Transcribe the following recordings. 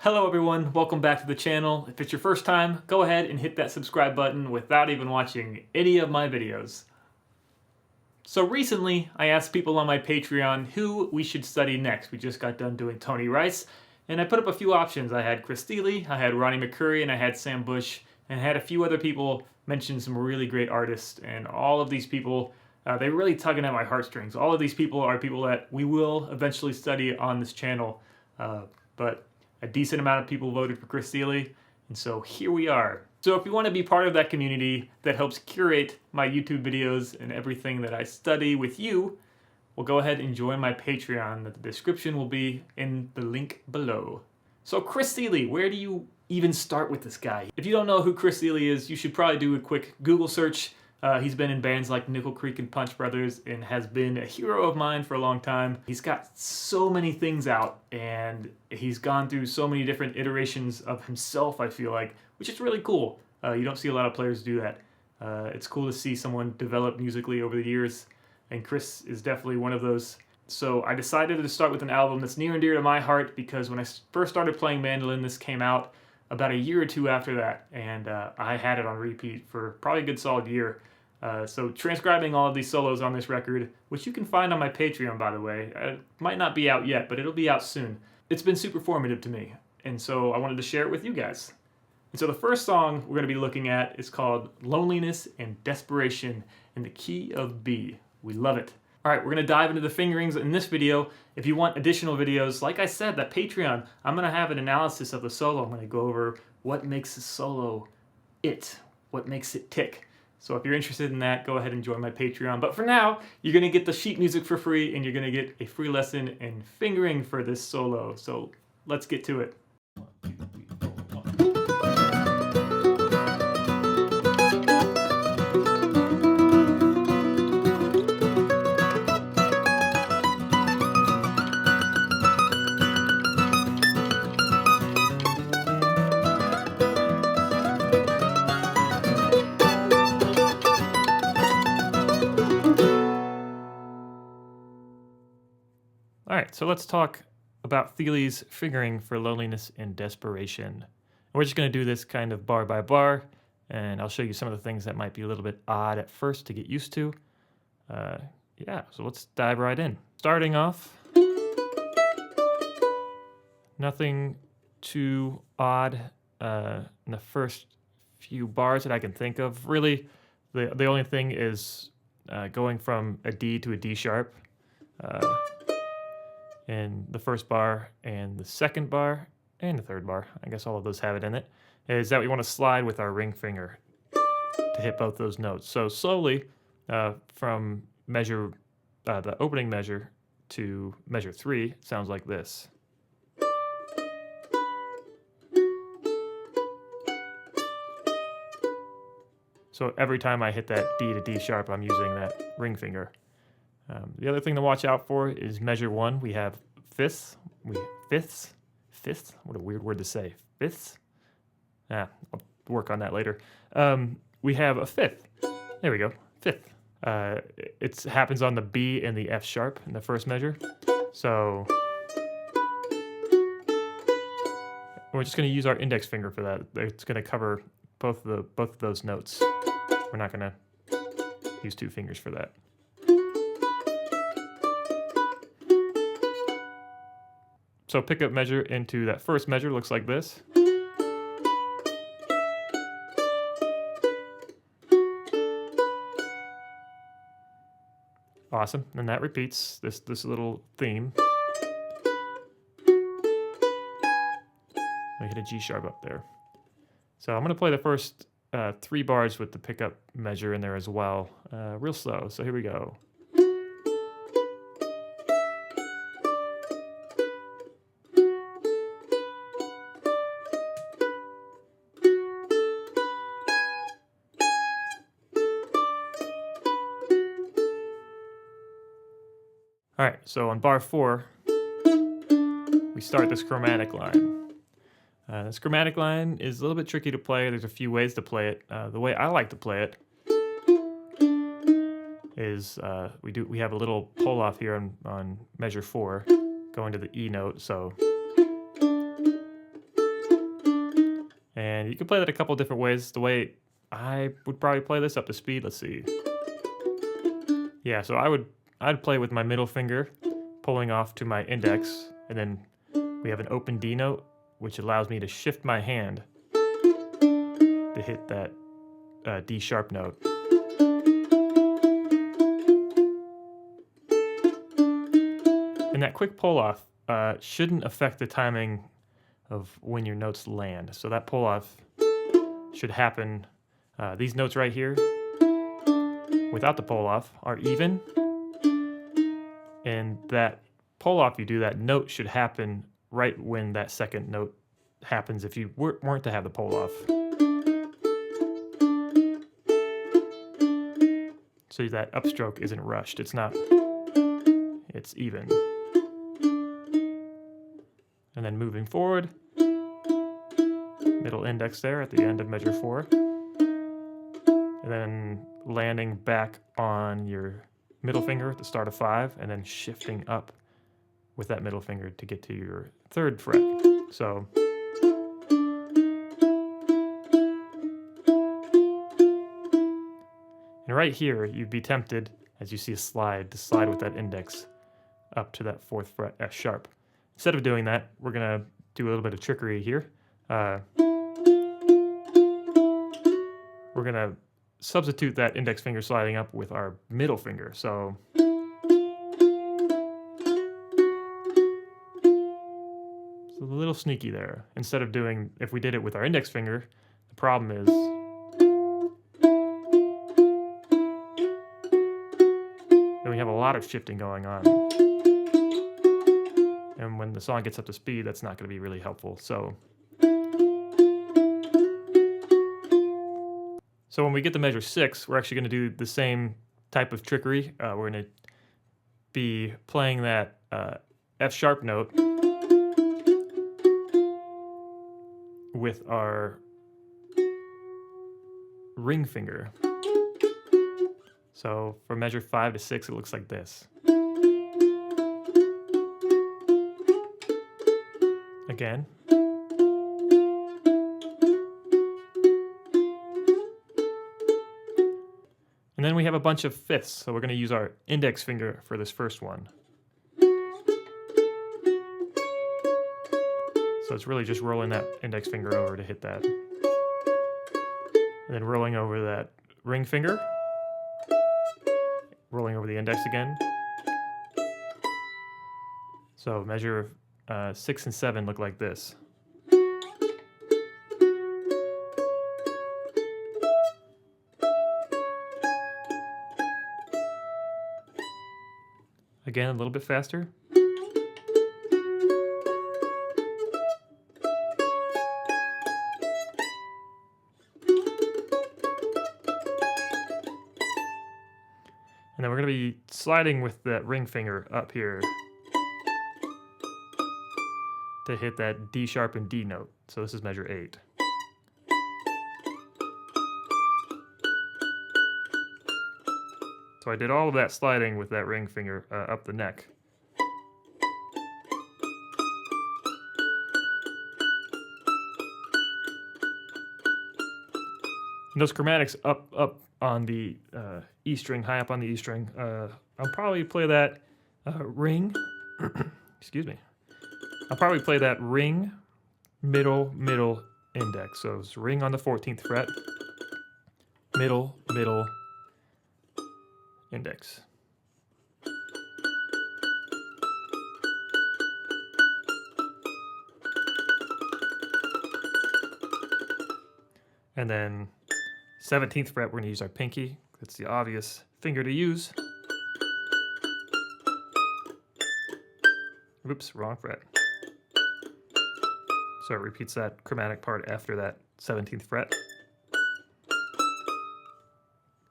Hello everyone, welcome back to the channel. If it's your first time, go ahead and hit that subscribe button without even watching any of my videos. So recently, I asked people on my Patreon who we should study next. We just got done doing Tony Rice, and I put up a few options. I had Chris Thile, I had Ronnie McCurry, and I had Sam Bush, and I had a few other people mention some really great artists, and all of these people, they're really tugging at my heartstrings. All of these people are people that we will eventually study on this channel, but a decent amount of people voted for Chris Thile, and so here we are. So if you want to be part of that community that helps curate my YouTube videos and everything that I study with you, well, go ahead and join my Patreon. The description will be in the link below. So Chris Thile, where do you even start with this guy? If you don't know who Chris Thile is, you should probably do a quick Google search. He's been in bands like Nickel Creek and Punch Brothers and has been a hero of mine for a long time. He's got so many things out and he's gone through so many different iterations of himself, I feel like, which is really cool. You don't see a lot of players do that. It's cool to see someone develop musically over the years, and Chris is definitely one of those. So I decided to start with an album that's near and dear to my heart because when I first started playing mandolin, this came out about a year or two after that, and I had it on repeat for probably a good solid year. So transcribing all of these solos on this record, which you can find on my Patreon, by the way. It might not be out yet, but it'll be out soon. It's been super formative to me, and so I wanted to share it with you guys. And so the first song we're going to be looking at is called Loneliness and Desperation in the key of B. We love it. All right, we're going to dive into the fingerings in this video. If you want additional videos, like I said, that Patreon, I'm going to have an analysis of the solo. I'm going to go over what makes the solo what makes it tick. So if you're interested in that, go ahead and join my Patreon. But for now, you're going to get the sheet music for free, and you're going to get a free lesson in fingering for this solo. So let's get to it. All right, so let's talk about Thile's fingering for Loneliness and Desperation. And we're just going to do this kind of bar by bar, and I'll show you some of the things that might be a little bit odd at first to get used to. Yeah, so let's dive right in. Starting off, nothing too odd in the first few bars that I can think of. Really, the only thing is going from a D to a D sharp. In the first bar and the second bar and the third bar, I guess all of those have it in it, is that we want to slide with our ring finger to hit both those notes. So slowly from measure, the opening measure to measure 3, it sounds like this. So every time I hit that D to D sharp, I'm using that ring finger. The other thing to watch out for is measure 1. We have fifths. Fifths? What a weird word to say. Fifths? I'll work on that later. We have a fifth. There we go. Fifth. It happens on the B and the F sharp in the first measure. So we're just going to use our index finger for that. It's going to cover both of those notes. We're not going to use 2 fingers for that. So pickup measure into that first measure looks like this. Awesome, and that repeats this little theme. I hit a G sharp up there. So I'm going to play the first 3 bars with the pickup measure in there as well, real slow. So here we go. All right, so on bar 4, we start this chromatic line. This chromatic line is a little bit tricky to play. There's a few ways to play it. The way I like to play it is we have a little pull off here on measure 4, going to the E note. So You can play that a couple different ways. The way I would probably play this up to speed, let's see. Yeah, so I'd play with my middle finger, pulling off to my index, and then we have an open D note, which allows me to shift my hand to hit that D sharp note. And that quick pull off shouldn't affect the timing of when your notes land. So that pull off should happen. These notes right here, without the pull off, are even. And that pull off you do, that note should happen right when that second note happens if you weren't to have the pull off. So that upstroke isn't rushed. It's not, it's even. And then moving forward, middle index there at the end of measure 4. And then landing back on your middle finger at the start of 5, and then shifting up with that middle finger to get to your 3rd fret. So and right here, you'd be tempted, as you see a slide, to slide with that index up to that 4th fret F sharp. Instead of doing that, we're gonna do a little bit of trickery here. We're gonna substitute that index finger sliding up with our middle finger. So it's a little sneaky there. Instead of doing, if we did it with our index finger, the problem is then we have a lot of shifting going on. And when the song gets up to speed, that's not going to be really helpful. So when we get to measure 6, we're actually going to do the same type of trickery. We're going to be playing that F sharp note with our ring finger. So from measure 5 to 6, it looks like this. Again. And then we have a bunch of fifths, so we're going to use our index finger for this first one. So it's really just rolling that index finger over to hit that. And then rolling over that ring finger. Rolling over the index again. So measure 6 and 7 look like this. Again, a little bit faster. And then we're going to be sliding with that ring finger up here to hit that D sharp and D note. So this is measure 8. So I did all of that sliding with that ring finger up the neck. And those chromatics up on the E string, high up on the E string, I'll probably play that ring, excuse me. I'll probably play that ring, middle, index. So it's ring on the 14th fret, middle, index. And then 17th fret, we're going to use our pinky. That's the obvious finger to use. Oops, wrong fret. So it repeats that chromatic part after that 17th fret.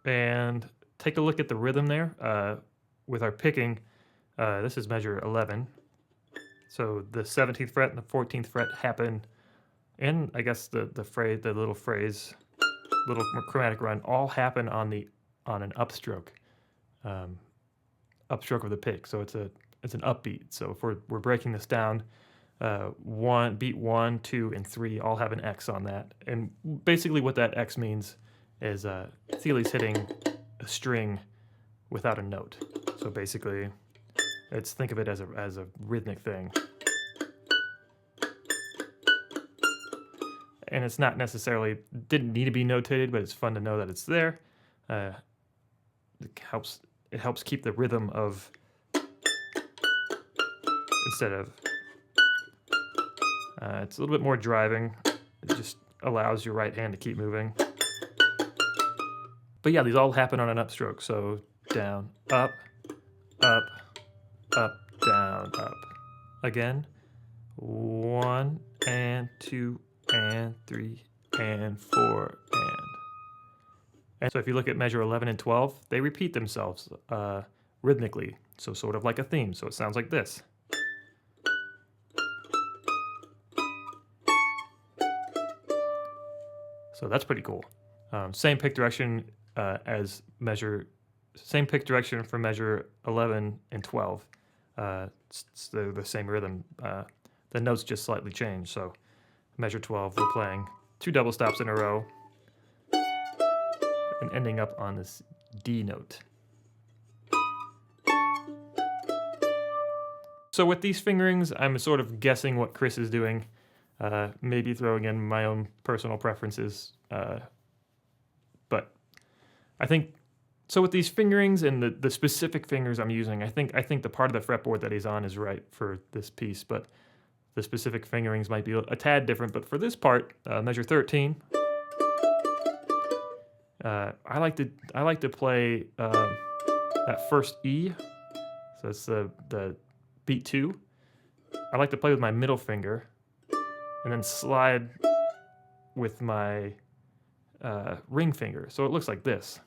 And take a look at the rhythm there. With our picking, this is measure 11. So the 17th fret and the 14th fret happen, and I guess the little phrase, little chromatic run, all happen on an upstroke, upstroke of the pick. So it's an upbeat. So if we're breaking this down, beat 1, 2, and 3 all have an X on that. And basically what that X means is Thile's hitting a string without a note. So basically, think of it as a rhythmic thing. And it's not necessarily, didn't need to be notated, but it's fun to know that it's there. It helps keep the rhythm of, instead of, it's a little bit more driving. It just allows your right hand to keep moving. But yeah, these all happen on an upstroke. So down, up, up, up, down, up. Again, 1 and 2 and 3 and 4 and so if you look at measure 11 and 12, they repeat themselves rhythmically. So sort of like a theme. So it sounds like this. So that's pretty cool. Same pick direction same pick direction for measure 11 and 12. It's the same rhythm. The notes just slightly change. So measure 12, we're playing 2 double stops in a row and ending up on this D note. So with these fingerings, I'm sort of guessing what Chris is doing. Maybe throwing in my own personal preferences, but I think so. With these fingerings and the specific fingers I'm using, I think the part of the fretboard that he's on is right for this piece, but the specific fingerings might be a tad different. But for this part, measure 13, I like to play that first E. So it's the beat 2. I like to play with my middle finger, and then slide with my ring finger. So it looks like this.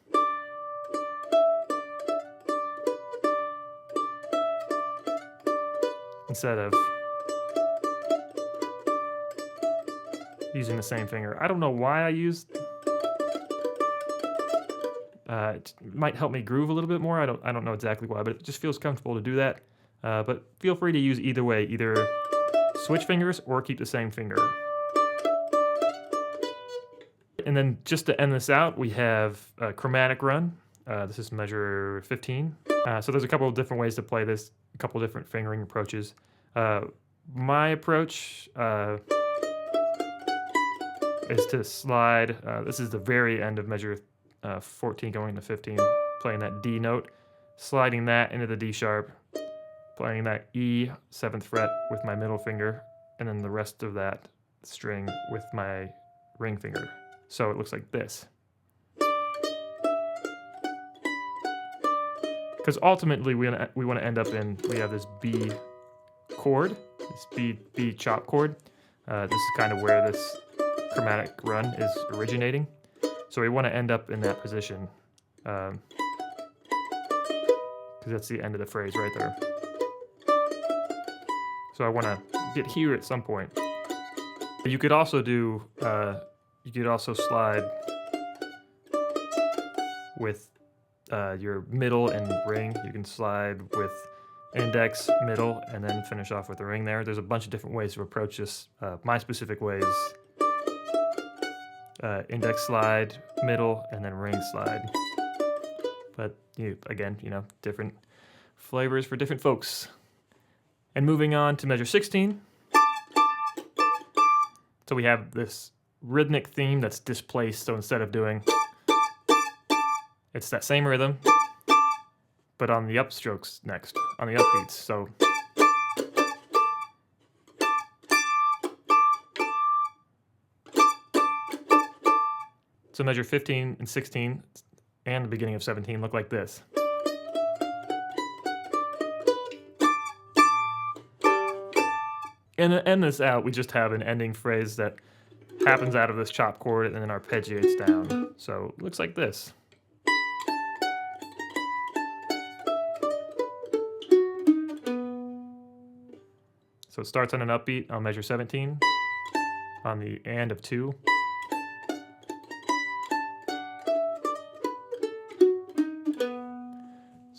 Instead of using the same finger. I don't know why I used. It might help me groove a little bit more. I don't know exactly why, but it just feels comfortable to do that. But feel free to use either way, either switch fingers or keep the same finger. And then just to end this out, we have a chromatic run. This is measure 15. So there's a couple of different ways to play this, a couple of different fingering approaches. My approach is to slide. This is the very end of measure 14 going into 15, playing that D note, sliding that into the D sharp, playing that E 7th fret with my middle finger, and then the rest of that string with my ring finger. So it looks like this. Because ultimately we want to end up in, we have this B chord, this B chop chord. This is kind of where this chromatic run is originating. So we want to end up in that position. Because that's the end of the phrase right there. So I want to get here at some point. But you could also do, you could also slide with your middle and ring. You can slide with index, middle, and then finish off with the ring there. There's a bunch of different ways to approach this. My specific way is index slide, middle, and then ring slide. But again, different flavors for different folks. And moving on to measure 16. So we have this rhythmic theme that's displaced. So instead of doing, it's that same rhythm, but on the upstrokes next, on the upbeats. So measure 15 and 16 and the beginning of 17 look like this. And to end this out, we just have an ending phrase that happens out of this chop chord and then arpeggiates down. So it looks like this. So it starts on an upbeat on measure 17, on the and of 2.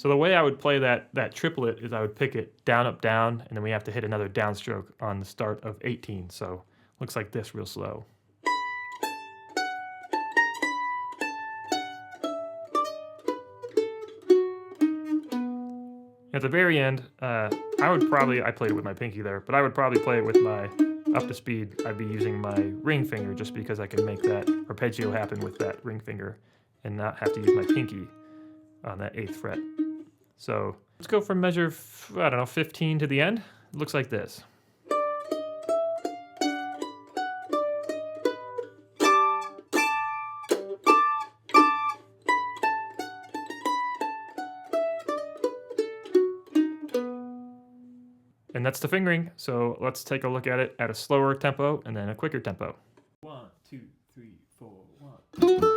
So the way I would play that triplet is I would pick it down, up, down, and then we have to hit another downstroke on the start of 18. So looks like this real slow. At the very end, I played it with my pinky there, but I would probably play it with my up to speed. I'd be using my ring finger just because I can make that arpeggio happen with that ring finger and not have to use my pinky on that 8th fret. So let's go from measure, 15 to the end. It looks like this. And that's the fingering. So let's take a look at it at a slower tempo and then a quicker tempo. 1, 2, 3, 4, 1.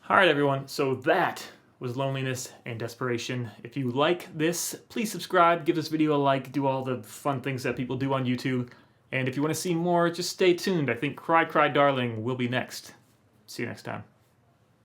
Alright everyone, so that was Loneliness and Desperation. If you like this, please subscribe, give this video a like, do all the fun things that people do on YouTube. And if you want to see more, just stay tuned. I think Cry Cry Darling will be next. See you next time.